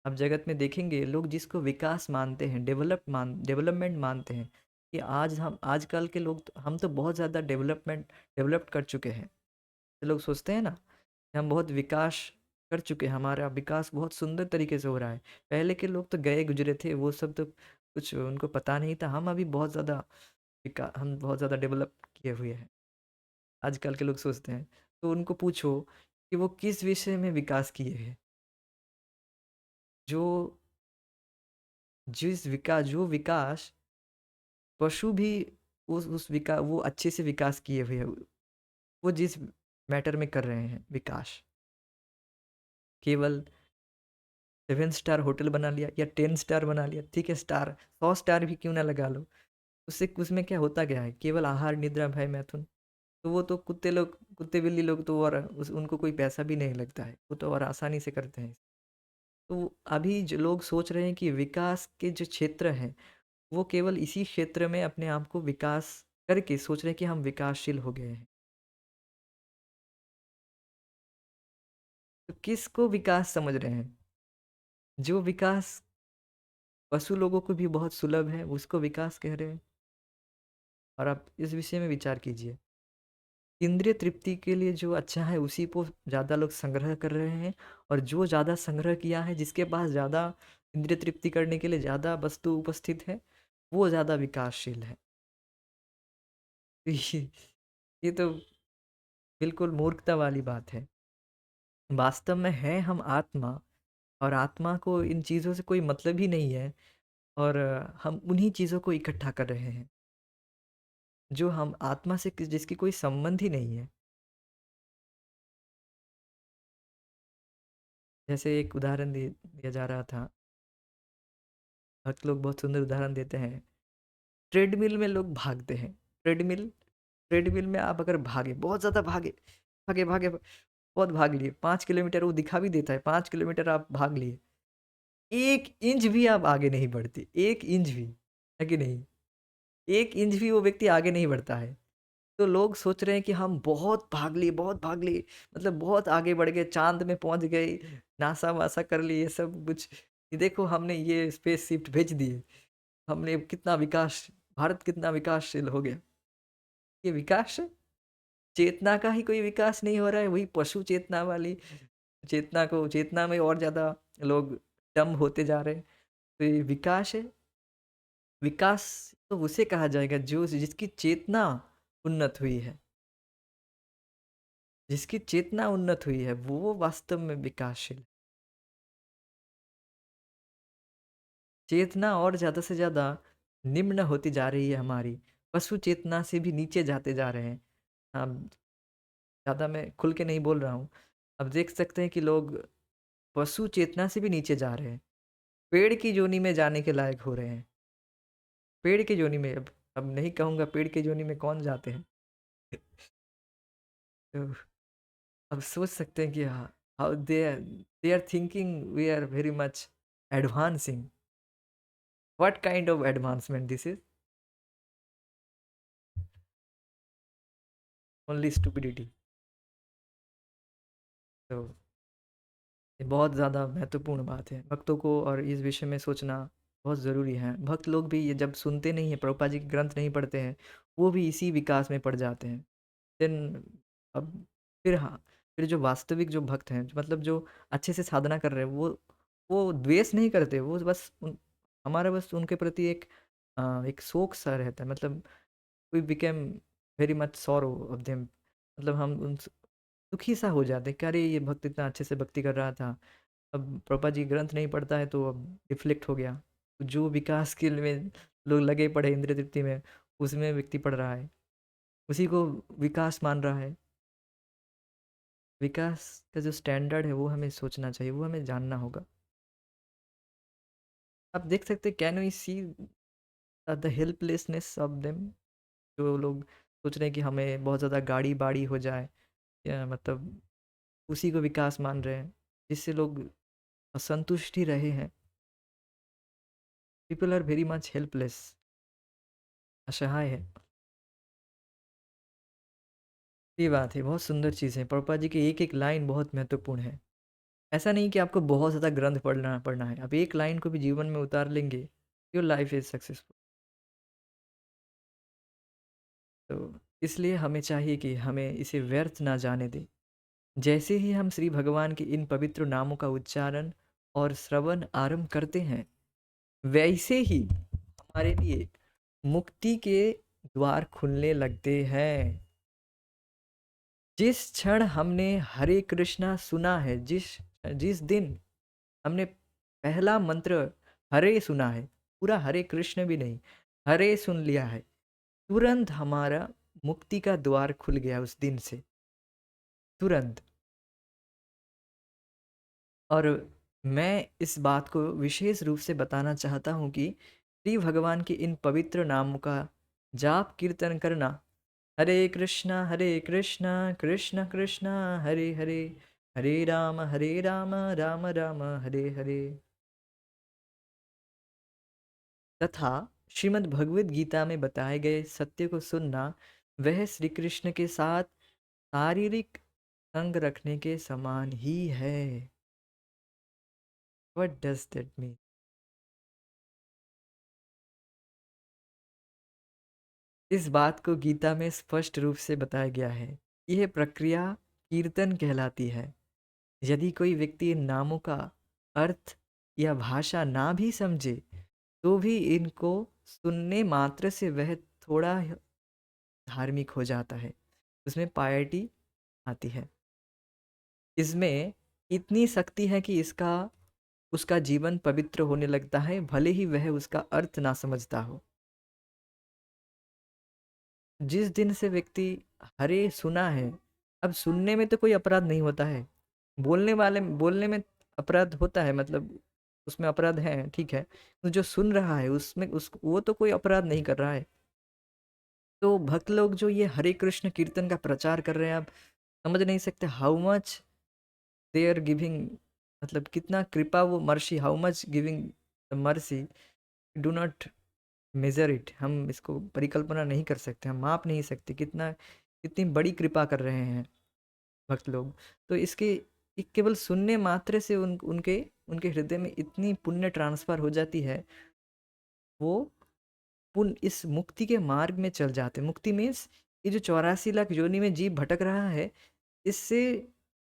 अब जगत में देखेंगे लोग जिसको विकास मानते हैं, डेवलपमेंट मानते हैं, कि आज हम आजकल के लोग हम तो बहुत ज़्यादा डेवलप्ड कर चुके हैं। तो लोग सोचते हैं ना कि हम बहुत विकास कर चुके हैं, हमारा विकास बहुत सुंदर तरीके से हो रहा है। पहले के लोग तो गए गुजरे थे, वो सब तो कुछ उनको पता नहीं था। हम अभी बहुत ज़्यादा हम बहुत ज़्यादा डेवलप किए हुए हैं, आजकल के लोग सोचते हैं। तो उनको पूछो कि वो किस विषय में विकास किए हैं। जो जो विकास पशु भी उस वो अच्छे से विकास किए हुए हैं, वो जिस मैटर में कर रहे हैं विकास, केवल 7 स्टार होटल बना लिया या 10 स्टार बना लिया, ठीक है, स्टार 100 स्टार भी क्यों ना लगा लो, उससे उसमें क्या होता क्या है, केवल आहार निद्रा भय मैथुन। तो वो तो कुत्ते बिल्ली लोग तो और उनको कोई पैसा भी नहीं लगता है, वो तो और आसानी से करते हैं। तो अभी जो लोग सोच रहे हैं कि विकास के जो क्षेत्र हैं, वो केवल इसी क्षेत्र में अपने आप को विकास करके सोच रहे हैं कि हम विकासशील हो गए हैं। तो किसको विकास समझ रहे हैं? जो विकास पशु लोगों को भी बहुत सुलभ है, उसको विकास कह रहे हैं। और आप इस विषय में विचार कीजिए। इंद्रिय तृप्ति के लिए जो अच्छा है उसी को ज़्यादा लोग संग्रह कर रहे हैं, और जो ज़्यादा संग्रह किया है, जिसके पास ज़्यादा इंद्रिय तृप्ति करने के लिए ज़्यादा वस्तु उपस्थित है, वो ज़्यादा विकासशील है। तो ये तो बिल्कुल मूर्खता वाली बात है। वास्तव में है हम आत्मा, और आत्मा को इन चीज़ों से कोई मतलब ही नहीं है, और हम उन्हीं चीज़ों को इकट्ठा कर रहे हैं, जो हम आत्मा से जिसकी कोई संबंध ही नहीं है। जैसे एक उदाहरण दिया जा रहा था, भक्त लोग बहुत सुंदर उदाहरण देते हैं। ट्रेडमिल में लोग भागते हैं। ट्रेडमिल ट्रेडमिल में आप अगर भागे, बहुत ज़्यादा भागे, भागे भागे, बहुत भाग लिए, 5 किलोमीटर वो दिखा भी देता है, 5 किलोमीटर आप भाग लिए, 1 इंच भी आप आगे नहीं बढ़ते, 1 इंच भी, है कि नहीं? 1 इंच भी वो व्यक्ति आगे नहीं बढ़ता है। तो लोग सोच रहे हैं कि हम बहुत भाग लिए, बहुत भाग लिए, मतलब बहुत आगे बढ़ गए, चाँद में पहुँच गए, नासा-वासा कर लिए, ये सब कुछ। ये देखो हमने ये स्पेस शिप भेज दिए, हमने कितना विकास, भारत कितना विकासशील हो गया। ये विकास है? चेतना का ही कोई विकास नहीं हो रहा है, वही पशु चेतना वाली चेतना में और ज़्यादा लोग डम्ब होते जा रहे हैं। तो ये विकास है? विकास तो उसे कहा जाएगा जो जिसकी चेतना उन्नत हुई है। जिसकी चेतना उन्नत हुई है, वो वास्तव में विकासशील। चेतना और ज़्यादा से ज़्यादा निम्न होती जा रही है हमारी, पशु चेतना से भी नीचे जाते जा रहे हैं। अब ज़्यादा मैं खुल के नहीं बोल रहा हूँ। अब देख सकते हैं कि लोग पशु चेतना से भी नीचे जा रहे हैं। पेड़ की योनि में जाने के लायक हो रहे हैं। पेड़ की योनि में, अब नहीं कहूँगा पेड़ की योनि में कौन जाते हैं। तो अब सोच सकते हैं कि हाँ, how they are thinking we are very much advancing. What kind of advancement this is? Only stupidity. तो ये बहुत ज़्यादा महत्वपूर्ण बात है। भक्तों को और इस विषय में सोचना बहुत ज़रूरी है। भक्त लोग भी ये जब सुनते नहीं हैं, प्रभुपाद जी के ग्रंथ नहीं पढ़ते हैं, वो भी इसी विकास में पड़ जाते हैं। देन अब फिर हाँ, फिर जो वास्तविक जो भक्त हैं, मतलब जो अच्छे से साधना कर रहे हैं, वो द्वेष नहीं करते, वो बस हमारा बस उनके प्रति एक शोक सा रहता है। मतलब we became very much sorrow of them, मतलब हम उन दुखी सा हो जाते हैं कि अरे ये भक्त इतना अच्छे से भक्ति कर रहा था, अब प्रभुपाद जी ग्रंथ नहीं पढ़ता है तो अब डिफ्लेक्ट हो गया। जो विकास के लिए लोग लगे पड़े इंद्रिय तृप्ति में, उसमें व्यक्ति पढ़ रहा है, उसी को विकास मान रहा है। विकास का जो स्टैंडर्ड है वो हमें सोचना चाहिए, वो हमें जानना होगा। आप देख सकते हैं, can we see the helplessness of them. जो लोग सोच रहे हैं कि हमें बहुत ज़्यादा गाड़ी बाड़ी हो जाए, या मतलब उसी को विकास मान रहे हैं, जिससे लोग असंतुष्ट ही रहे हैं। People are very much helpless, असहाय है। ये बात है, बहुत सुंदर चीज़ है। प्रभुपाद जी की एक एक लाइन बहुत महत्वपूर्ण है। ऐसा नहीं कि आपको बहुत ज़्यादा ग्रंथ पढ़ना पढ़ना है, आप एक लाइन को भी जीवन में उतार लेंगे, योर लाइफ इज सक्सेसफुल। तो इसलिए हमें चाहिए कि हमें इसे व्यर्थ ना जाने दें। जैसे ही हम श्री भगवान के इन पवित्र नामों का उच्चारण और श्रवण आरंभ करते हैं, वैसे ही हमारे लिए मुक्ति के द्वार खुलने लगते हैं। जिस क्षण हमने हरे कृष्णा सुना है, जिस जिस दिन हमने पहला मंत्र हरे सुना है, पूरा हरे कृष्ण भी नहीं, हरे सुन लिया है, तुरंत हमारा मुक्ति का द्वार खुल गया उस दिन से, तुरंत। और मैं इस बात को विशेष रूप से बताना चाहता हूँ कि श्री भगवान के इन पवित्र नामों का जाप कीर्तन करना, हरे कृष्णा कृष्ण कृष्ण हरे हरे, हरे राम राम राम हरे हरे, तथा श्रीमद् भगवद गीता में बताए गए सत्य को सुनना, वह श्री कृष्ण के साथ शारीरिक संग रखने के समान ही है। What does that mean? इस बात को गीता में स्पष्ट रूप से बताया गया है। यह प्रक्रिया कीर्तन कहलाती है। यदि कोई व्यक्ति इन नामों का अर्थ या भाषा ना भी समझे, तो भी इनको सुनने मात्र से वह थोड़ा धार्मिक हो जाता है, उसमें पायटी आती है। इसमें इतनी शक्ति है कि इसका उसका जीवन पवित्र होने लगता है, भले ही वह उसका अर्थ ना समझता हो। जिस दिन से व्यक्ति हरे सुना है, अब सुनने में तो कोई अपराध नहीं होता है, बोलने में अपराध होता है, मतलब उसमें अपराध है, ठीक है। तो जो सुन रहा है उसमें उस वो तो कोई अपराध नहीं कर रहा है। तो भक्त लोग जो ये हरे कृष्ण कीर्तन का प्रचार कर रहे हैं, आप समझ नहीं सकते how much they are giving, मतलब कितना कृपा, वो mercy, how much giving mercy, do not measure it. हम इसको परिकल्पना नहीं कर सकते, हम माप नहीं सकते कितना, कितनी बड़ी कृपा कर रहे हैं भक्त लोग। तो इसके केवल सुनने मात्र से उनके उनके हृदय में इतनी पुण्य ट्रांसफर हो जाती है, वो पुण्य इस मुक्ति के मार्ग में चल जाते हैं। मुक्ति मीन्स ये जो 84 लाख योनि में जीव भटक रहा है, इससे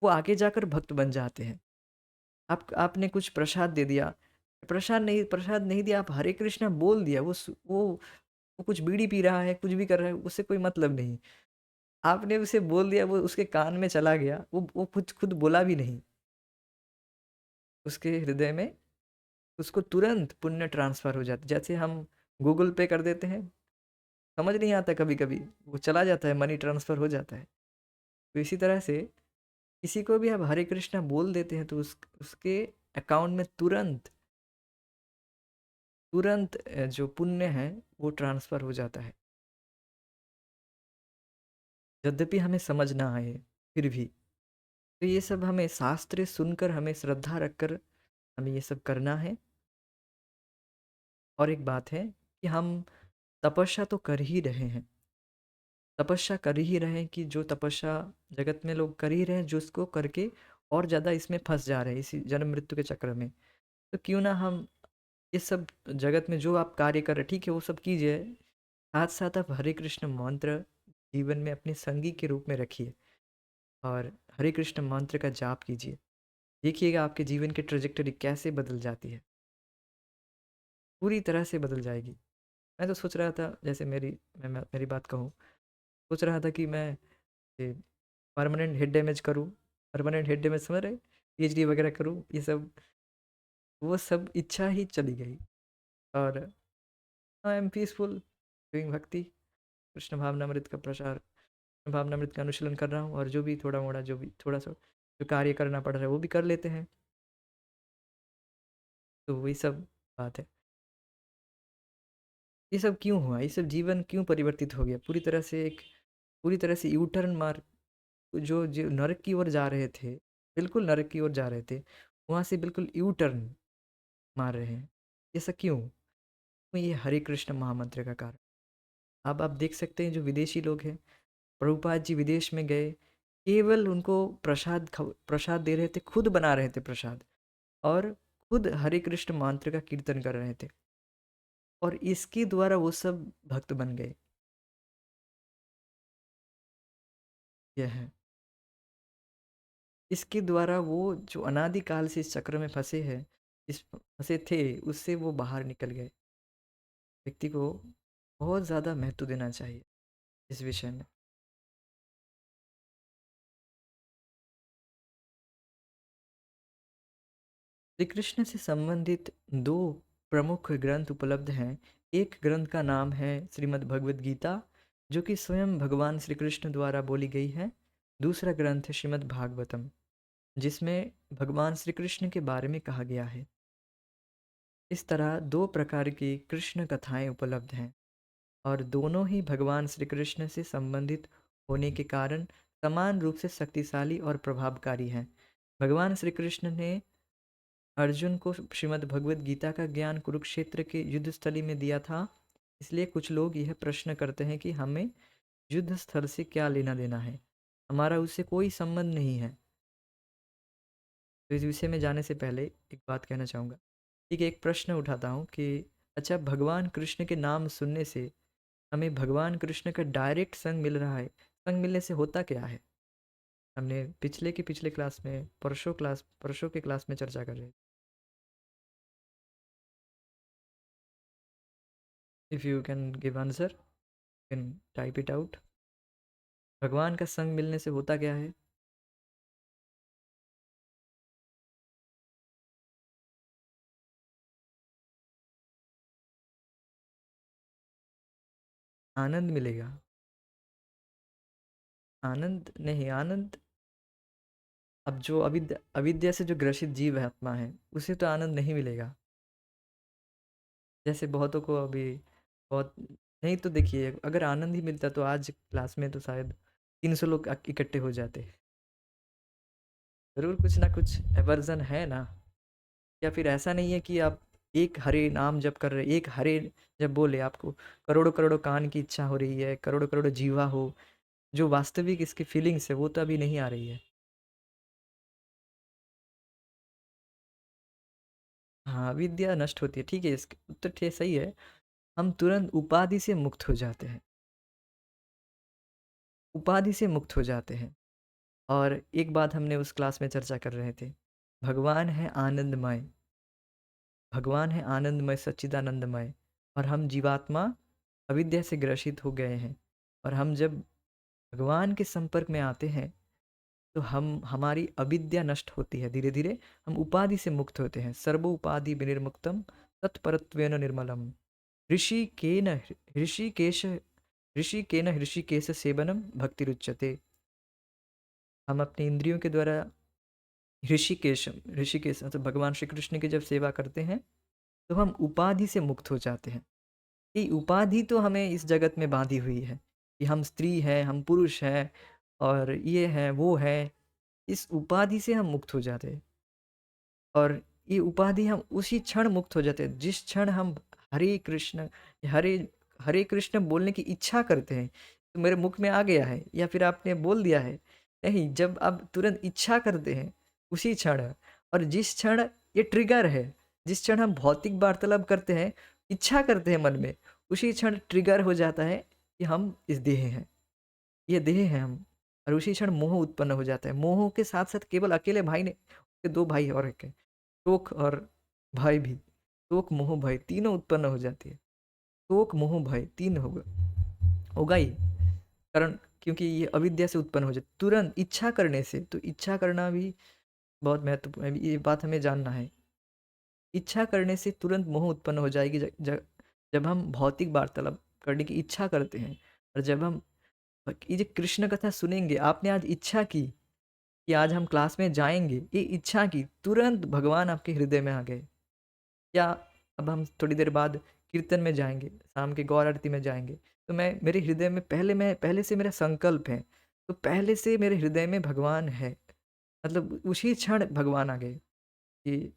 वो आगे जाकर भक्त बन जाते हैं। आपने कुछ प्रसाद दे दिया, प्रसाद नहीं दिया, आप हरे कृष्णा बोल दिया, वो कुछ बीड़ी पी रहा है, कुछ भी कर रहा है, उससे कोई मतलब नहीं। आपने उसे बोल दिया, वो उसके कान में चला गया, वो कुछ खुद बोला भी नहीं, उसके हृदय में उसको तुरंत पुण्य ट्रांसफर हो जाता है। जैसे हम गूगल पे कर देते हैं, समझ नहीं आता कभी कभी, वो चला जाता है, मनी ट्रांसफर हो जाता है। तो इसी तरह से किसी को भी आप हरे कृष्णा बोल देते हैं, तो उसके अकाउंट में तुरंत तुरंत जो पुण्य है वो ट्रांसफर हो जाता है, यद्यपि हमें समझ ना आए फिर भी। तो ये सब हमें शास्त्र सुनकर, हमें श्रद्धा रखकर हमें ये सब करना है। और एक बात है कि हम तपस्या तो कर ही रहे हैं, तपस्या कर ही रहे हैं, कि जो तपस्या जगत में लोग कर ही रहे हैं, जो उसको करके और ज़्यादा इसमें फंस जा रहे हैं, इसी जन्म मृत्यु के चक्र में। तो क्यों ना हम ये सब जगत में जो आप कार्य कर रहे हैं, ठीक है वो सब कीजिए, साथ साथ आप हरे कृष्ण मंत्र जीवन में अपने संगी के रूप में रखिए और हरे कृष्ण मंत्र का जाप कीजिए। देखिएगा आपके जीवन की ट्रेजेक्टरी कैसे बदल जाती है, पूरी तरह से बदल जाएगी। मैं तो सोच रहा था, जैसे मैं मेरी बात कहूँ, सोच रहा था कि मैं ये परमानेंट हेड डैमेज करूँ, परमानेंट हेड डैमेज समझ रहे, पीएचडी वगैरह करूँ, ये सब वो सब इच्छा ही चली गई। और आई एम पीसफुल डूइंग भक्ति, कृष्ण भावनामृत का प्रचार, कृष्ण भावनामृत का अनुशीलन कर रहा हूँ, और जो भी थोड़ा मोड़ा, जो भी थोड़ा सा जो कार्य करना पड़ रहा है वो भी कर लेते हैं। तो वही सब बात है। ये सब क्यों हुआ, ये सब जीवन क्यों परिवर्तित हो गया पूरी तरह से, एक पूरी तरह से यू टर्न मार, जो जो नरक की ओर जा रहे थे, बिल्कुल नरक की ओर जा रहे थे, वहाँ से बिल्कुल यू टर्न मार रहे हैं। ऐसा क्यों? तो ये हरे कृष्ण महामंत्र का कारण। अब आप देख सकते हैं जो विदेशी लोग हैं, प्रभुपाद जी विदेश में गए, केवल उनको प्रसाद दे रहे थे, खुद बना रहे थे प्रसाद, और खुद हरे कृष्ण मंत्र का कीर्तन कर रहे थे, और इसके द्वारा वो सब भक्त बन गए। यह है, इसके द्वारा वो जो अनादिकाल से इस चक्र में फंसे हैं, इस फंसे थे, उससे वो बाहर निकल गए। व्यक्ति को बहुत ज़्यादा महत्व देना चाहिए इस विषय में। श्री कृष्ण से संबंधित दो प्रमुख ग्रंथ उपलब्ध हैं। एक ग्रंथ का नाम है श्रीमद् भगवद गीता, जो कि स्वयं भगवान श्री कृष्ण द्वारा बोली गई है। दूसरा ग्रंथ है श्रीमद् भागवतम, जिसमें भगवान श्री कृष्ण के बारे में कहा गया है। इस तरह दो प्रकार की कृष्ण कथाएं उपलब्ध हैं, और दोनों ही भगवान श्री कृष्ण से संबंधित होने के कारण समान रूप से शक्तिशाली और प्रभावकारी हैं। भगवान श्री कृष्ण ने अर्जुन को श्रीमद् भगवद गीता का ज्ञान कुरुक्षेत्र के युद्ध स्थली में दिया था। इसलिए कुछ लोग यह प्रश्न करते हैं कि हमें युद्ध स्थल से क्या लेना देना है, हमारा उससे कोई संबंध नहीं है। तो इस विषय में जाने से पहले एक बात कहना चाहूँगा। ठीक है, एक प्रश्न उठाता हूँ कि अच्छा, भगवान कृष्ण के नाम सुनने से हमें भगवान कृष्ण का डायरेक्ट संग मिल रहा है, संग मिलने से होता क्या है? हमने पिछले क्लास में, परसों के क्लास में चर्चा कर रहे थे। If you can give answer, can type it out. भगवान का संग मिलने से होता क्या है? आनंद मिलेगा। आनंद नहीं, आनंद, अब जो अविद्या से जो ग्रसित जीव है, आत्मा है, उसे तो आनंद नहीं मिलेगा। जैसे बहुतों को अभी बहुत, नहीं तो देखिए, अगर आनंद ही मिलता तो आज क्लास में तो शायद 300 लोग इकट्ठे हो जाते। ज़रूर कुछ ना कुछ एवर्जन है ना? या फिर ऐसा नहीं है कि आप एक हरे नाम जप कर रहे, एक हरे जब बोले आपको करोड़ों करोड़ों कान की इच्छा हो रही है, करोड़ों करोड़ों जीवा हो, जो वास्तविक इसकी फीलिंग्स है वो तो अभी नहीं आ रही है। हाँ, विद्या नष्ट होती है, ठीक है, इसका उत्तर ठीक सही है। हम तुरंत उपाधि से मुक्त हो जाते हैं, उपाधि से मुक्त हो जाते हैं। और एक बात हमने उस क्लास में चर्चा कर रहे थे, भगवान है आनंदमय, भगवान है आनंदमय सच्चिदानंदमय, और हम जीवात्मा अविद्या से ग्रसित हो गए हैं। और हम जब भगवान के संपर्क में आते हैं, तो हमारी अविद्या नष्ट होती है, धीरे धीरे हम उपाधि से मुक्त होते हैं। सर्वो उपाधि विनिर्मुक्तम तत्परत्वेन निर्मलम, ऋषिकेन ऋषिकेश ऋषिकेन ऋषिकेश सेवनम भक्ति रुच्यते। हम अपने इंद्रियों के द्वारा ऋषिकेश ऋषिकेश मतलब भगवान श्री कृष्ण की जब सेवा करते हैं, तो हम उपाधि से मुक्त हो जाते हैं। ये उपाधि तो हमें इस जगत में बांधी हुई है, कि हम स्त्री हैं, हम पुरुष हैं, और ये है वो है, इस उपाधि से हम मुक्त हो जाते हैं। और ये उपाधि हम उसी क्षण मुक्त हो जाते हैं जिस क्षण हम हरे कृष्ण, हरे हरे कृष्ण बोलने की इच्छा करते हैं। तो मेरे मुख में आ गया है या फिर आपने बोल दिया है, नहीं, जब आप तुरंत इच्छा करते हैं उसी क्षण, और जिस क्षण ये ट्रिगर है, जिस क्षण हम भौतिक वार्तालाप करते हैं, इच्छा करते हैं मन में, उसी क्षण ट्रिगर हो जाता है कि हम इस देह हैं, ये देह हैं हम। और उसी क्षण मोह उत्पन्न हो जाता है। मोह के साथ साथ केवल अकेले भाई ने, उसके दो भाई और एक है, शोक और भय भी। शोक मोह भय तीनों उत्पन्न हो जाती है। शोक मोह भय तीन होगा ही, कारण क्योंकि ये अविद्या से उत्पन्न हो जाए तुरंत इच्छा करने से। तो इच्छा करना भी बहुत महत्वपूर्ण है, ये बात हमें जानना है। इच्छा करने से तुरंत मोह उत्पन्न हो जाएगी। जब हम भौतिक वार्तालाप करने की इच्छा करते हैं, और जब हम ये जो कृष्ण कथा सुनेंगे, आपने आज इच्छा की कि आज हम क्लास में जाएंगे, ये इच्छा की, तुरंत भगवान आपके हृदय में आ गए। या अब हम थोड़ी देर बाद कीर्तन में जाएंगे, शाम के गौर आरती में जाएंगे, तो मेरे हृदय में पहले से मेरा संकल्प है, तो पहले से मेरे हृदय में भगवान है, मतलब उसी क्षण भगवान आ गए कि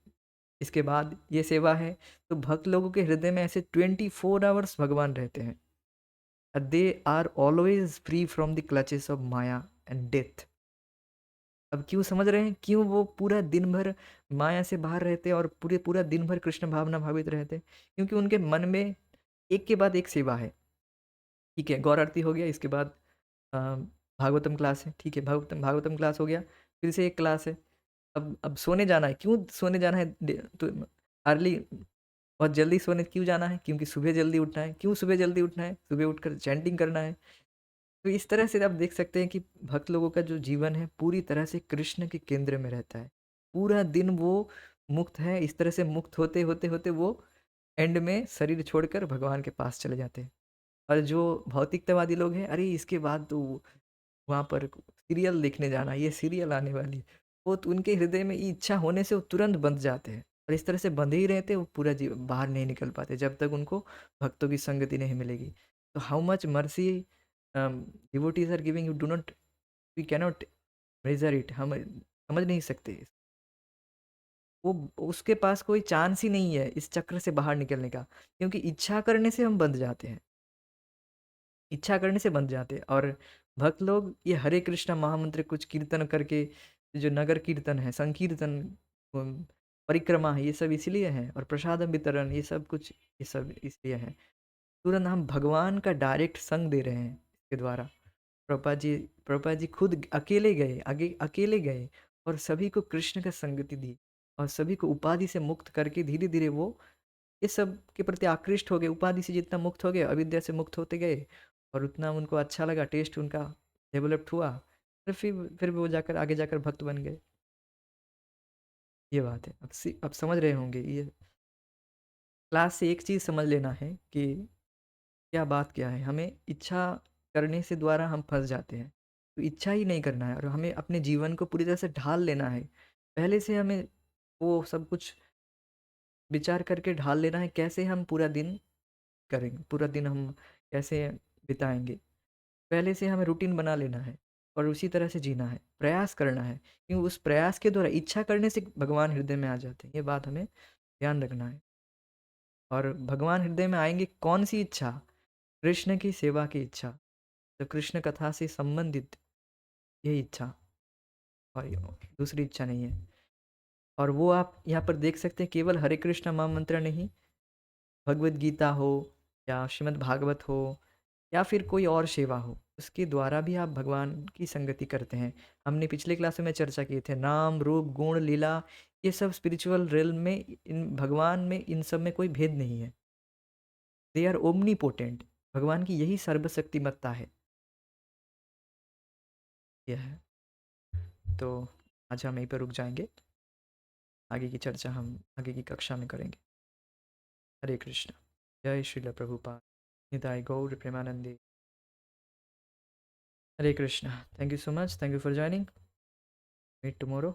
इसके बाद ये सेवा है। तो भक्त लोगों के हृदय में ऐसे 24 आवर्स भगवान रहते हैं। They are always free from the clutches of maya and death. अब क्यों समझ रहे हैं क्यों वो पूरा दिन भर माया से बाहर रहते हैं और पूरे पूरा दिन भर कृष्ण भावना भावित रहते हैं? क्योंकि उनके मन में एक के बाद एक सेवा है। ठीक है, गौर आरती हो गया, इसके बाद अ, भागवतम क्लास है, ठीक है, भागवतम भागवतम क्लास हो गया, फिर से एक क्लास है। अब सोने जाना है, क्यों सोने जाना है? तो अर्ली, बहुत जल्दी सोने क्यों जाना है? क्योंकि सुबह जल्दी उठना है। क्यों सुबह जल्दी उठना है? सुबह उठकर चैंटिंग करना है। तो इस तरह से आप देख सकते हैं कि भक्त लोगों का जो जीवन है पूरी तरह से कृष्ण के केंद्र में रहता है। पूरा दिन वो मुक्त है। इस तरह से मुक्त होते होते होते वो एंड में शरीर छोड़कर भगवान के पास चले जाते हैं। और जो भौतिकतावादी लोग हैं, अरे इसके बाद तो वहाँ पर सीरियल देखने जाना, ये सीरियल आने वाली है, वो तो उनके हृदय में ये इच्छा होने से वो तुरंत बंध जाते हैं। और इस तरह से बंधे ही रहते हैं, वो पूरा जीवन बाहर नहीं निकल पाते जब तक उनको भक्तों की संगति नहीं मिलेगी। तो how much mercy devotees are giving, you do not, we cannot measure it, हम समझ नहीं सकते। वो उसके पास कोई चांस ही नहीं है इस चक्र से बाहर निकलने का, क्योंकि इच्छा करने से हम बंध जाते हैं, इच्छा करने से बंध जाते हैं। और भक्त लोग ये हरे कृष्णा महामंत्र कुछ कीर्तन करके, जो नगर कीर्तन है, संकीर्तन, परिक्रमा है, ये सब इसलिए है, और प्रसाद वितरण, ये सब कुछ, ये सब इसलिए है। तुरंत हम भगवान का डायरेक्ट संग दे रहे हैं इसके द्वारा। प्रभुपाद जी खुद अकेले गए, आगे अकेले गए, और सभी को कृष्ण का संगति दी, और सभी को उपाधि से मुक्त करके धीरे धीरे वो ये सब के प्रति आकृष्ट हो गए। उपाधि से जितना मुक्त हो गए, अविद्या से मुक्त होते गए, और उतना उनको अच्छा लगा, टेस्ट उनका डेवलप्ड हुआ, फिर वो जाकर आगे जाकर भक्त बन गए। ये बात है। अब समझ रहे होंगे। ये क्लास से एक चीज़ समझ लेना है कि क्या बात क्या है। हमें इच्छा करने से द्वारा हम फंस जाते हैं, तो इच्छा ही नहीं करना है, और हमें अपने जीवन को पूरी तरह से ढाल लेना है। पहले से हमें वो सब कुछ विचार करके ढाल लेना है, कैसे हम पूरा दिन करेंगे, पूरा दिन हम कैसे बिताएंगे। पहले से हमें रूटीन बना लेना है, और उसी तरह से जीना है, प्रयास करना है, क्योंकि उस प्रयास के द्वारा इच्छा करने से भगवान हृदय में आ जाते हैं। ये बात हमें ध्यान रखना है। और भगवान हृदय में आएंगे कौन सी इच्छा? कृष्ण की सेवा की इच्छा, तो कृष्ण कथा से संबंधित ये इच्छा, और दूसरी इच्छा नहीं है। और वो आप यहाँ पर देख सकते हैं, केवल हरे कृष्ण महामंत्र नहीं, भगवत गीता हो, या श्रीमद् भागवत हो, या फिर कोई और सेवा हो, उसके द्वारा भी आप भगवान की संगति करते हैं। हमने पिछले क्लास में चर्चा किए थे, नाम रूप गुण लीला, ये सब स्पिरिचुअल रेल में, इन भगवान में इन सब में कोई भेद नहीं है। They are omnipotent. भगवान की यही सर्वशक्तिमत्ता है। यह है। तो आज हम यहीं पर रुक जाएंगे, आगे की चर्चा हम आगे की कक्षा में करेंगे। हरे कृष्ण। जय श्रील प्रभुपाद। निताय गौर प्रेमानंदे। Hare Krishna. Thank you so much, thank you for joining. Meet tomorrow.